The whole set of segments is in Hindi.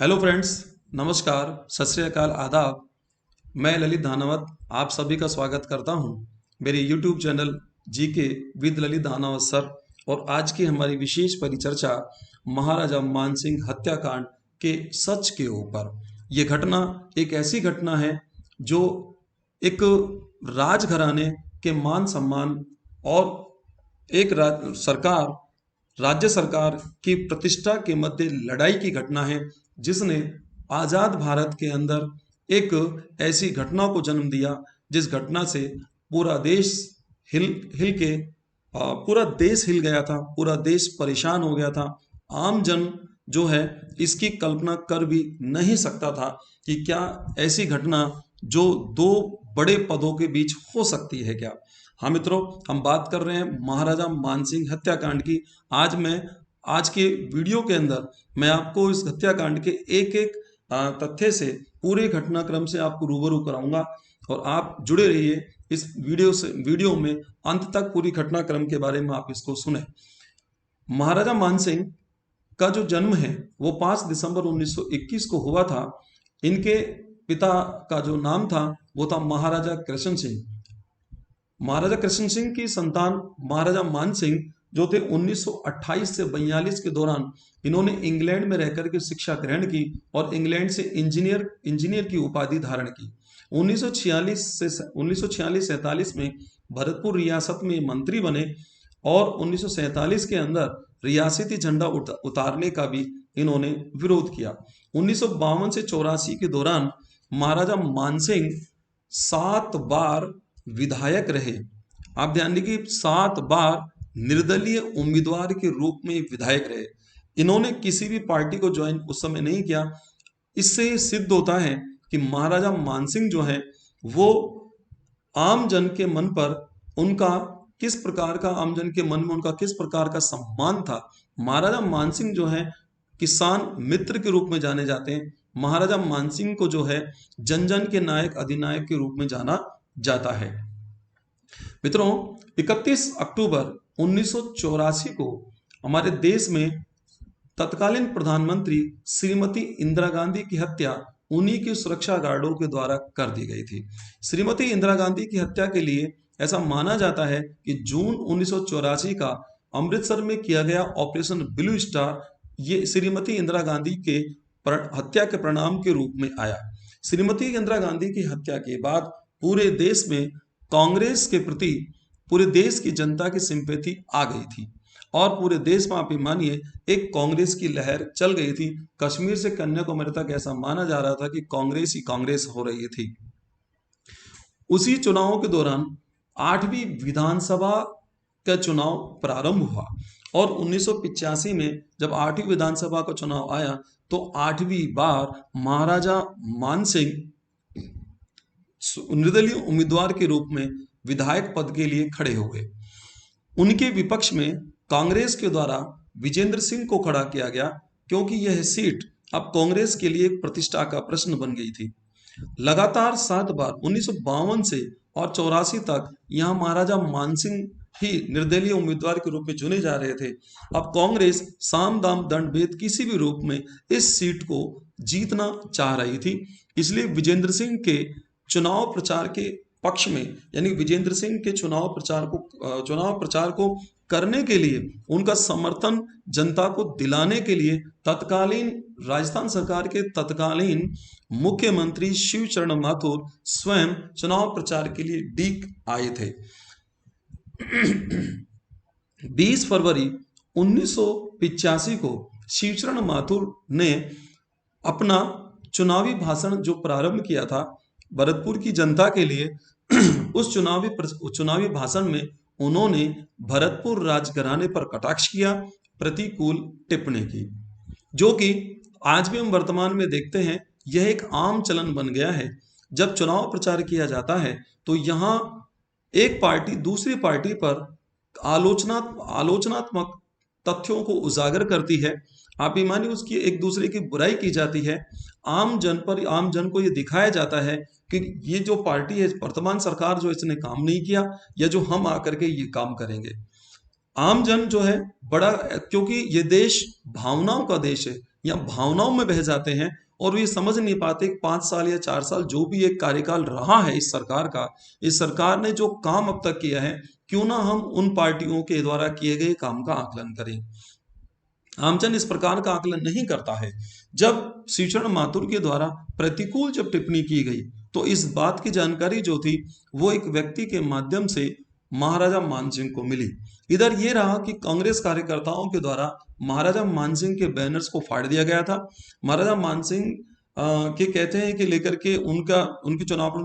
हेलो फ्रेंड्स, नमस्कार, सत श्री अकाल, आदाब। मैं ललित धानावत आप सभी का स्वागत करता हूं मेरे YouTube channel GK with Lalit Dhanawat sir. और आज की हमारी विशेष परिचर्चा महाराजा मानसिंह हत्याकांड के सच के ऊपर। ये घटना एक ऐसी घटना है जो एक राजघराने के मान सम्मान और एक सरकार राज्य सरकार की प्रतिष्ठा के मध्य लड़ाई की घटना है, जिसने आजाद भारत के अंदर एक ऐसी घटना को जन्म दिया जिस घटना से पूरा देश हिल हिल के पूरा देश हिल गया था, पूरा देश परेशान हो गया था। आम जन जो है इसकी कल्पना कर भी नहीं सकता था कि क्या ऐसी घटना जो दो बड़े पदों के बीच हो सकती है क्या। हाँ मित्रों, हम बात कर रहे हैं महाराजा मानसिंह हत्याकांड की। आज के वीडियो के अंदर मैं आपको इस हत्याकांड के एक एक तथ्य से, पूरे घटनाक्रम से आपको रूबरू कराऊंगा और आप जुड़े रहिए इस वीडियो में अंत तक। पूरी घटनाक्रम के बारे में आप इसको सुने। महाराजा मानसिंह का जो जन्म है वो 5 दिसंबर 1921 को हुआ था। इनके पिता का जो नाम था वो था महाराजा कृष्ण सिंह। महाराजा कृष्ण सिंह की संतान महाराजा मानसिंह जो थे 1928 से 42 के दौरान इन्होंने इंग्लैंड में रहकर के शिक्षा ग्रहण की और इंग्लैंड से इंजीनियर की उपाधि धारण की। 1946 में भरतपुर रियासत में मंत्री बने और 1947 के अंदर रियासती झंडा उतारने का भी इन्होंने विरोध किया। 1952 से 84 के दौरान महाराजा मानसिंह 7 बार विधायक रहे। आप ध्यान दीजिए, 7 बार निर्दलीय उम्मीदवार के रूप में विधायक रहे। इन्होंने किसी भी पार्टी को ज्वाइन उस समय नहीं किया। इससे सिद्ध होता है कि महाराजा मानसिंह जो है वो आम जन के मन पर उनका किस प्रकार का आम जन के मन में उनका किस प्रकार का सम्मान था। महाराजा मानसिंह जो है किसान मित्र के रूप में जाने जाते हैं। महाराजा मानसिंह को जो है जन जन के नायक अधिनायक के रूप में जाना जाता है। मित्रों, 31 अक्टूबर 1984 को हमारे देश में तत्कालीन प्रधानमंत्री श्रीमती इंदिरा गांधी की हत्या उन्हीं के सुरक्षा गार्डों के द्वारा कर दी गई थी। श्रीमती इंदिरा गांधी की हत्या के लिए ऐसा माना जाता है कि जून 1984 का अमृतसर में किया गया ऑपरेशन ब्लू स्टार ये श्रीमती इंदिरा गांधी के हत्या के परिणाम के रूप में आया। श्रीमती इंदिरा गांधी की हत्या के बाद पूरे देश में कांग्रेस के प्रति पूरे देश की जनता की सिंपैथी आ गई थी और पूरे देश में आप मानिए एक कांग्रेस की लहर चल गई थी। कश्मीर से कन्याकुमारी तक ऐसा माना जा रहा था कि कांग्रेस ही कांग्रेस हो रही थी। उसी चुनाव के दौरान 8वीं विधानसभा का चुनाव प्रारंभ हुआ और 1985 में जब 8वीं विधानसभा का चुनाव आया तो 8वीं बार महाराजा मानसिंह निर्दलीय उम्मीदवार के रूप में विधायक पद के लिए खड़े हुए। उनके विपक्ष में कांग्रेस के द्वारा विजेंद्र सिंह को खड़ा किया गया, क्योंकि यह सीट अब कांग्रेस के लिए प्रतिष्ठा का प्रश्न बन गई थी। लगातार 7 बार 1952 से और 84 तक यहां महाराजा मानसिंह ही निर्दलीय उम्मीदवार के रूप में चुने जा रहे थे। अब कांग्रेस साम दाम दंड भेद किसी भी रूप में इस सीट को जीतना चाह रही थी। इसलिए विजेंद्र सिंह के चुनाव प्रचार के पक्ष में, यानी विजेंद्र सिंह के चुनाव प्रचार को करने के लिए, उनका समर्थन जनता को दिलाने के लिए तत्कालीन राजस्थान सरकार के तत्कालीन मुख्यमंत्री शिवचरण माथुर स्वयं चुनाव प्रचार के लिए डीग आए थे। 20 फरवरी 1985 को शिवचरण माथुर ने अपना चुनावी भाषण जो प्रारंभ किया था भरतपुर की जनता के लिए, उस चुनावी भाषण में उन्होंने भरतपुर राजघराने पर कटाक्ष किया, प्रतिकूल टिप्पणी की, जो कि आज भी हम वर्तमान में देखते हैं। यह एक आम चलन बन गया है। जब चुनाव प्रचार किया जाता है तो यहाँ एक पार्टी दूसरी पार्टी पर आलोचनात्मक तथ्यों को उजागर करती है। आप ही मानिए उसकी एक दूसरे की बुराई की जाती है। आम जन को ये दिखाया जाता है कि ये जो पार्टी है, वर्तमान सरकार जो इसने काम नहीं किया या जो हम आकर के ये काम करेंगे। आम जन जो है बड़ा, क्योंकि ये देश भावनाओं का देश है, या भावनाओं में बह जाते हैं और ये समझ नहीं पाते कि 5 साल या 4 साल जो भी एक कार्यकाल रहा है इस सरकार का, इस सरकार ने जो काम अब तक किया है, क्यों ना हम उन पार्टियों के द्वारा किए गए काम का आकलन करें। आमजन इस प्रकार का आकलन नहीं करता है। जब श्रीचरण माथुर के द्वारा प्रतिकूल जब टिप्पणी की गई, तो इस बात की जानकारी जो थी वो एक व्यक्ति के माध्यम से महाराजा मानसिंह को मिली। इधर ये रहा कि कांग्रेस कार्यकर्ताओं के द्वारा महाराजा मानसिंह के बैनर्स को फाड़ दिया गया था। महाराजा मानसिंह के कहते हैं कि लेकर के उनके चुनाव पर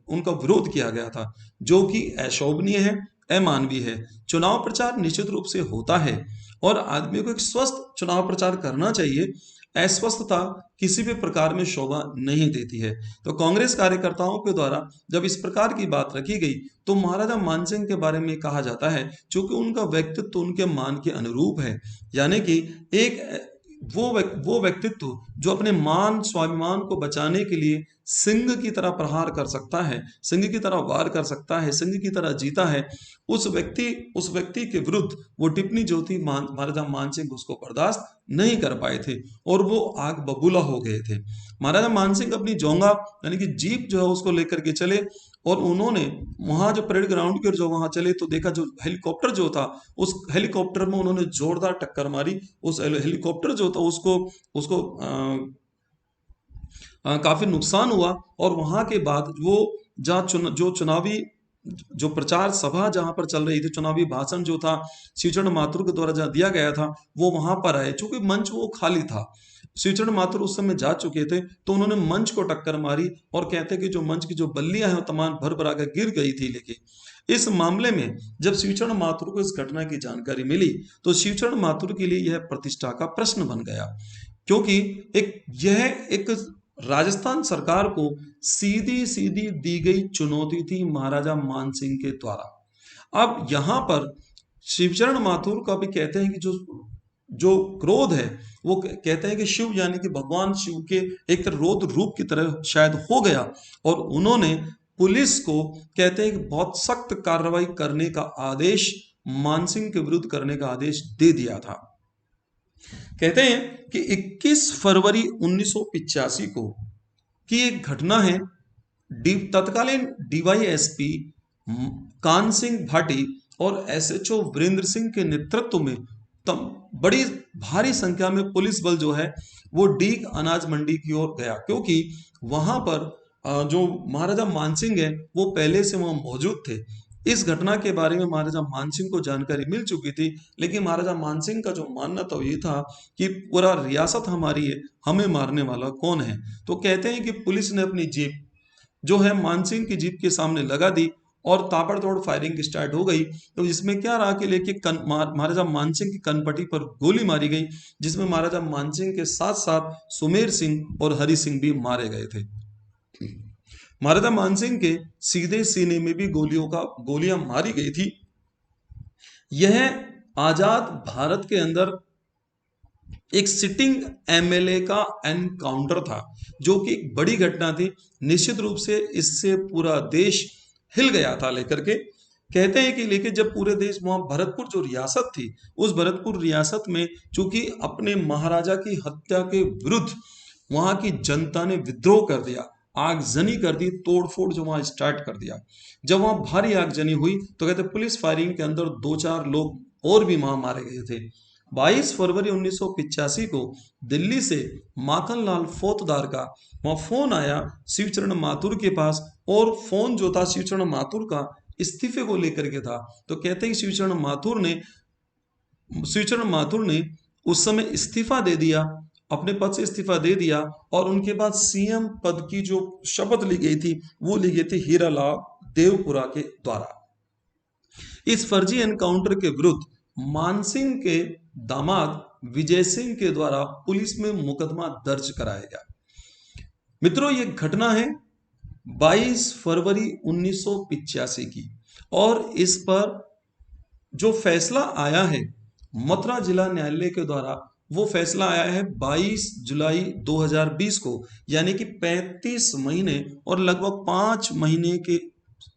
उनका विरोध किया गया था, जो कि अशोभनीय है, अमानवीय है। चुनाव प्रचार निश्चित रूप से होता है और आदमी को एक स्वस्थ चुनाव प्रचार करना चाहिए। अस्वस्थता किसी भी प्रकार में शोभा नहीं देती है। तो कांग्रेस कार्यकर्ताओं के द्वारा जब इस प्रकार की बात रखी गई, तो महाराजा मानसिंह के बारे में कहा जाता है, चूंकि उनका व्यक्तित्व उनके मान के अनुरूप है, यानी कि एक वो व्यक्तित्व जो अपने मान स्वाभिमान को बचाने के लिए सिंह की तरह प्रहार कर सकता है, सिंह की तरह वार कर सकता है, सिंह की तरह जीता है, उस व्यक्ति के विरुद्ध वो टिप्पणी जो थी महाराजा मानसिंह उसको बर्दाश्त नहीं कर पाए थे और वो आग बबूला हो गए थे। महाराजा मानसिंह अपनी जोंगा यानी कि जीप जो है उसको लेकर के चले और उन्होंने वहां जो परेड ग्राउंड के जो वहां चले तो देखा जो हेलीकॉप्टर जो था, उस हेलीकॉप्टर में उन्होंने जोरदार टक्कर मारी। उस हेलीकॉप्टर जो था उसको उसको काफी नुकसान हुआ और वहां के बाद वो जो चुनावी जो प्रचार सभा जहां पर चल रही थी, चुनावी भाषण जो था श्रीचरण माथुर के द्वारा जहां दिया गया था, वो वहां पर आए। चूंकि मंच वो खाली था, श्रीचरण माथुर उस समय जा चुके थे, तो उन्होंने मंच को टक्कर मारी और कहते कि जो मंच की जो बल्लियां हैं वो तमाम भर भरा कर गिर गई थी। लेकिन इस मामले में जब श्रीचरण माथुर को इस घटना की जानकारी मिली, तो श्रीचरण माथुर के लिए यह प्रतिष्ठा का प्रश्न बन गया, क्योंकि यह एक राजस्थान सरकार को सीधी सीधी दी गई चुनौती थी महाराजा मानसिंह के द्वारा। अब यहां पर शिवचरण माथुर का भी कहते हैं कि जो क्रोध है, वो कहते हैं कि शिव यानी कि भगवान शिव के एक तरह रौद्र रूप की तरह शायद हो गया और उन्होंने पुलिस को कहते हैं कि बहुत सख्त कार्रवाई करने का आदेश, मानसिंह के विरुद्ध करने का आदेश दे दिया था। कहते हैं कि 21 फरवरी 1985 को की एक घटना है। तत्कालीन डीवाईएसपी कान सिंह भाटी और एसएचओ वीरेंद्र सिंह के नेतृत्व में बड़ी भारी संख्या में पुलिस बल जो है वो डीग अनाज मंडी की ओर गया, क्योंकि वहां पर जो महाराजा मानसिंह है वो पहले से वहां मौजूद थे। इस घटना के बारे में महाराजा मानसिंह को जानकारी मिल चुकी थी, लेकिन महाराजा मानसिंह का जो मानना तो ये था कि पूरा रियासत हमारी है, हमें मारने वाला कौन है। तो कहते हैं कि पुलिस ने अपनी जीप जो है मानसिंह की जीप के सामने लगा दी और ताबड़तोड़ फायरिंग स्टार्ट हो गई। तो इसमें क्या रहा कि लेके महाराजा मानसिंह की कनपटी पर गोली मारी गई, जिसमें महाराजा मानसिंह के साथ साथ सुमेर सिंह और हरि सिंह भी मारे गए थे। महाराजा मानसिंह के सीधे सीने में भी गोलियां मारी गई थी। यह आजाद भारत के अंदर एक सिटिंग एमएलए का एनकाउंटर था, जो कि एक बड़ी घटना थी। निश्चित रूप से इससे पूरा देश हिल गया था लेकर के। कहते हैं कि लेकिन जब पूरे देश वहां भरतपुर जो रियासत थी, उस भरतपुर रियासत में चूंकि अपने महाराजा की हत्या के विरुद्ध वहां की जनता ने विद्रोह कर दिया, आगजनी कर दी, तोड़फोड़ जो वहां स्टार्ट कर दिया। जब वहां भारी आगजनी हुई तो कहते पुलिस फायरिंग के अंदर 2-4 लोग और भी वहां मारे गए थे। 22 फरवरी 1985 को दिल्ली से माखनलाल फौजदार का वहां फोन आया शिवचरण माथुर के पास, और फोन जो था शिवचरण माथुर का इस्तीफे को लेकर के था। तो कहते हैं शिवचरण माथुर ने उस समय इस्तीफा दे दिया, अपने पद से इस्तीफा दे दिया, और उनके बाद सीएम पद की जो शपथ ली गई थी वो ली गई थी हीरालाल देवपुरा के द्वारा। इस फर्जी एनकाउंटर के विरुद्ध मानसिंह के दामाद विजय सिंह के द्वारा पुलिस में मुकदमा दर्ज कराया गया। मित्रों, ये घटना है 22 फरवरी 1985 की, और इस पर जो फैसला आया है मथुरा जिला न्यायालय के द्वारा, वो फैसला आया है 22 जुलाई 2020 को, यानी कि 35 महीने और लगभग 5 महीने के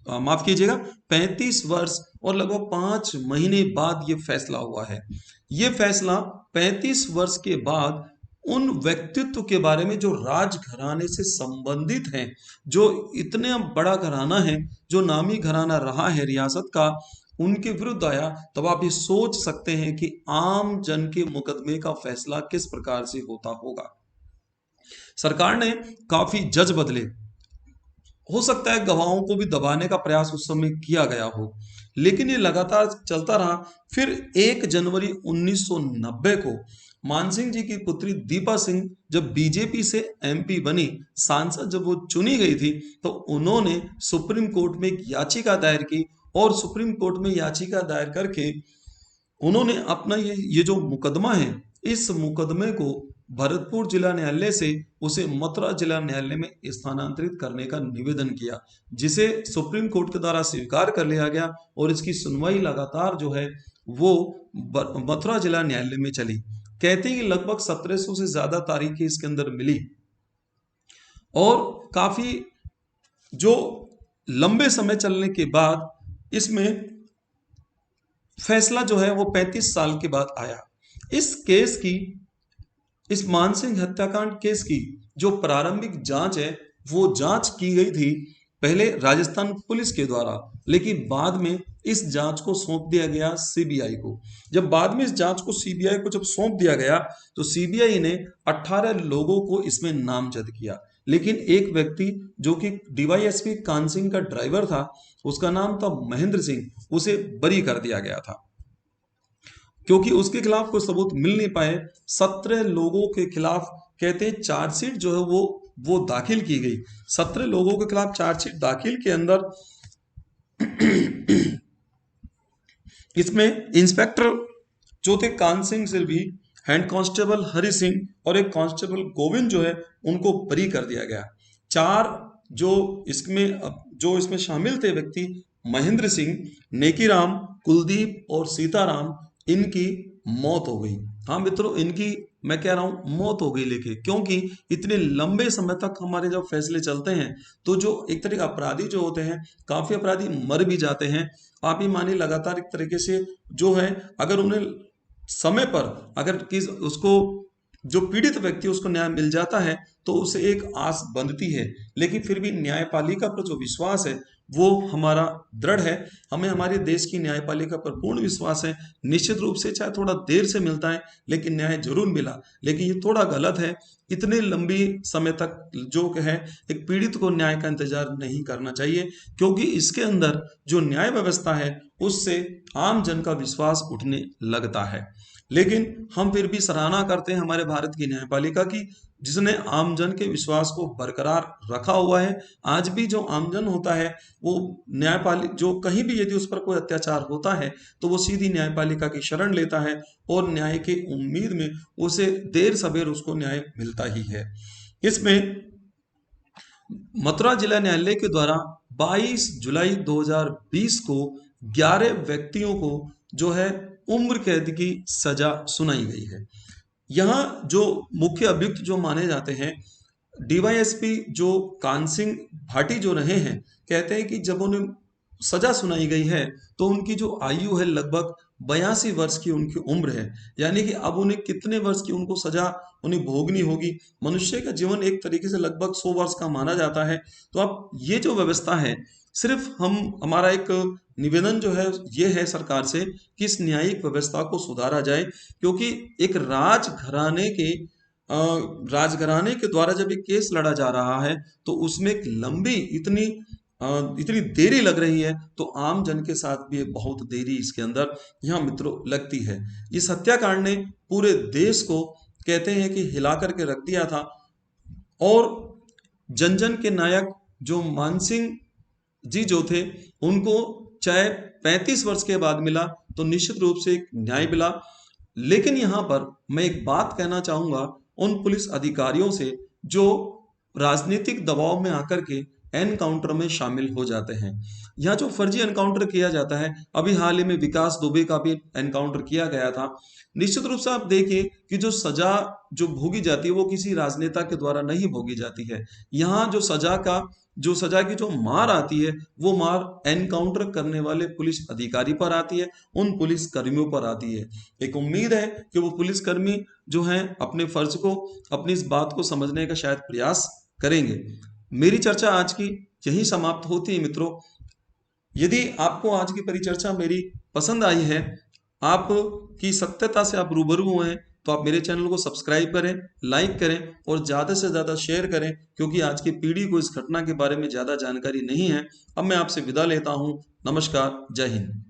माफ कीजिएगा 35 वर्ष और लगभग 5 महीने बाद ये फैसला हुआ है। ये फैसला 35 वर्ष के बाद उन व्यक्तित्व के बारे में जो राजघराने से संबंधित हैं, जो इतने बड़ा घराना है, जो नामी घराना रहा है रियासत का, उनके विरुद्ध आया। तब आप ये सोच सकते हैं कि आम जन के मुकदमे का फैसला किस प्रकार से होता होगा। सरकार ने काफी जज बदले, हो सकता है गवाहों को भी दबाने का प्रयास उस समय किया गया हो, लेकिन ये लगातार चलता रहा। फिर 1 जनवरी 1990 को मानसिंह जी की पुत्री दीपा सिंह जब बीजेपी से एमपी बनी, सांसद जब वो चुनी गई थी, तो उन्होंने सुप्रीम कोर्ट में एक याचिका दायर की और सुप्रीम कोर्ट में याचिका दायर करके उन्होंने अपना ये जो मुकदमा है, इस मुकदमे को भरतपुर जिला न्यायालय से उसे मथुरा जिला न्यायालय में स्थानांतरित करने का निवेदन किया, जिसे सुप्रीम कोर्ट के द्वारा स्वीकार कर लिया गया और इसकी सुनवाई लगातार जो है वो मथुरा जिला न्यायालय में चली। कहते हैं कि लगभग 1700 से ज्यादा तारीखें इसके अंदर मिली और काफी जो लंबे समय चलने के बाद इसमें फैसला जो है वो 35 साल के बाद आया। इस केस की, इस मानसिंह हत्याकांड केस की जो प्रारंभिक जांच है, वो जांच की गई थी पहले राजस्थान पुलिस के द्वारा, लेकिन बाद में इस जांच को सौंप दिया गया सीबीआई को। जब बाद में इस जांच को सीबीआई को जब सौंप दिया गया, तो सीबीआई ने 18 लोगों को इसमें नामजद किया, लेकिन एक व्यक्ति जो कि डीवाईएसपी कानसिंह का ड्राइवर था, उसका नाम था महेंद्र सिंह, उसे बरी कर दिया गया था क्योंकि उसके खिलाफ कोई सबूत मिल नहीं पाए। 17 लोगों के खिलाफ कहते हैं चार्जशीट जो है वो दाखिल की गई। 17 लोगों के खिलाफ चार्जशीट दाखिल के अंदर इसमें इंस्पेक्टर जो थे कान सिंह सिल्वी, हेड कांस्टेबल हरि सिंह और एक कांस्टेबल गोविंद जो है उनको बरी कर दिया गया। 4 जो इसमें शामिल थे व्यक्ति, महेंद्र सिंह, नेकीराम, कुलदीप और सीताराम, इनकी मौत हो गई। हाँ मित्रों, इनकी मैं कह रहा हूं मौत हो गई, लेके क्योंकि इतने लंबे समय तक हमारे जब फैसले चलते हैं तो जो एक तरह के अपराधी जो होते हैं, काफी अपराधी मर भी जाते हैं। आप ही मानिए लगातार एक तरीके से जो है, अगर उन्हें समय पर अगर उसको जो पीड़ित व्यक्ति उसको न्याय मिल जाता है तो उसे एक आस बंधती है, लेकिन फिर भी न्यायपालिका पर जो विश्वास है वो हमारा दृढ़ है। हमें हमारे देश की न्यायपालिका पर पूर्ण विश्वास है। निश्चित रूप से चाहे थोड़ा देर से मिलता है, लेकिन न्याय जरूर मिला। लेकिन ये थोड़ा गलत है, इतने लंबी समय तक जो है एक पीड़ित को न्याय का इंतजार नहीं करना चाहिए, क्योंकि इसके अंदर जो न्याय व्यवस्था है उससे आम जन का विश्वास उठने लगता है। लेकिन हम फिर भी सराहना करते हैं हमारे भारत की न्यायपालिका की, जिसने आमजन के विश्वास को बरकरार रखा हुआ है। आज भी जो आमजन होता है वो न्यायपालिका जो कहीं भी यदि उस पर कोई अत्याचार होता है तो वो सीधी न्यायपालिका की शरण लेता है और न्याय की उम्मीद में उसे देर सवेर उसको न्याय मिलता ही है। इसमें मथुरा जिला न्यायालय के द्वारा 22 जुलाई 2020 को 11 व्यक्तियों को जो है उम्र कैद की सजा सुनाई गई है। यहाँ जो मुख्य अभियुक्त जो माने जाते हैं, डीवाईएसपी जो कान सिंह भाटी जो रहे हैं, कहते हैं कि जब उन्हें सजा सुनाई गई है तो उनकी जो आयु है लगभग 82 वर्ष की उनकी उम्र है। यानी कि अब उन्हें कितने वर्ष की उनको सजा उन्हें भोगनी होगी। मनुष्य का जीवन एक तरीके से लगभग 100 वर्ष का माना जाता है। तो अब ये जो व्यवस्था है, सिर्फ हमारा एक निवेदन जो है ये है सरकार से कि इस न्यायिक व्यवस्था को सुधारा जाए, क्योंकि एक राजघराने के द्वारा जब एक केस लड़ा जा रहा है तो उसमें एक लंबी इतनी देरी लग रही है, तो आम जन के साथ भी बहुत देरी इसके अंदर यहाँ मित्रों लगती है। इस हत्याकांड ने पूरे देश को कहते हैं कि हिला करके रख दिया था और जन जन के नायक जो मानसिंह जी जो थे उनको चाहे 35 वर्ष के बाद मिला तो निश्चित रूप से एक न्याय मिला। लेकिन यहाँ पर मैं एक बात कहना चाहूंगा उन पुलिस अधिकारियों से जो राजनीतिक दबाव में आकर के एनकाउंटर में शामिल हो जाते हैं। यहाँ जो फर्जी एनकाउंटर किया जाता है, अभी हाल ही में विकास दुबे का भी एनकाउंटर किया गया था। निश्चित रूप से आप देखिए कि जो सजा जो भोगी जाती है वो किसी राजनेता के द्वारा नहीं भोगी जाती है। यहाँ जो सजा की जो मार आती है वो मार एनकाउंटर करने वाले पुलिस अधिकारी पर आती है, उन पुलिस कर्मियों पर आती है। एक उम्मीद है कि वो पुलिसकर्मी जो हैं अपने फर्ज को, अपनी इस बात को समझने का शायद प्रयास करेंगे। मेरी चर्चा आज की यही समाप्त होती है मित्रों। यदि आपको आज की परिचर्चा मेरी पसंद आई है, आपकी सत्यता से आप रूबरू हुए हैं, तो आप मेरे चैनल को सब्सक्राइब करें, लाइक करें और ज़्यादा से ज़्यादा शेयर करें, क्योंकि आज की पीढ़ी को इस घटना के बारे में ज़्यादा जानकारी नहीं है। अब मैं आपसे विदा लेता हूँ। नमस्कार, जय हिंद।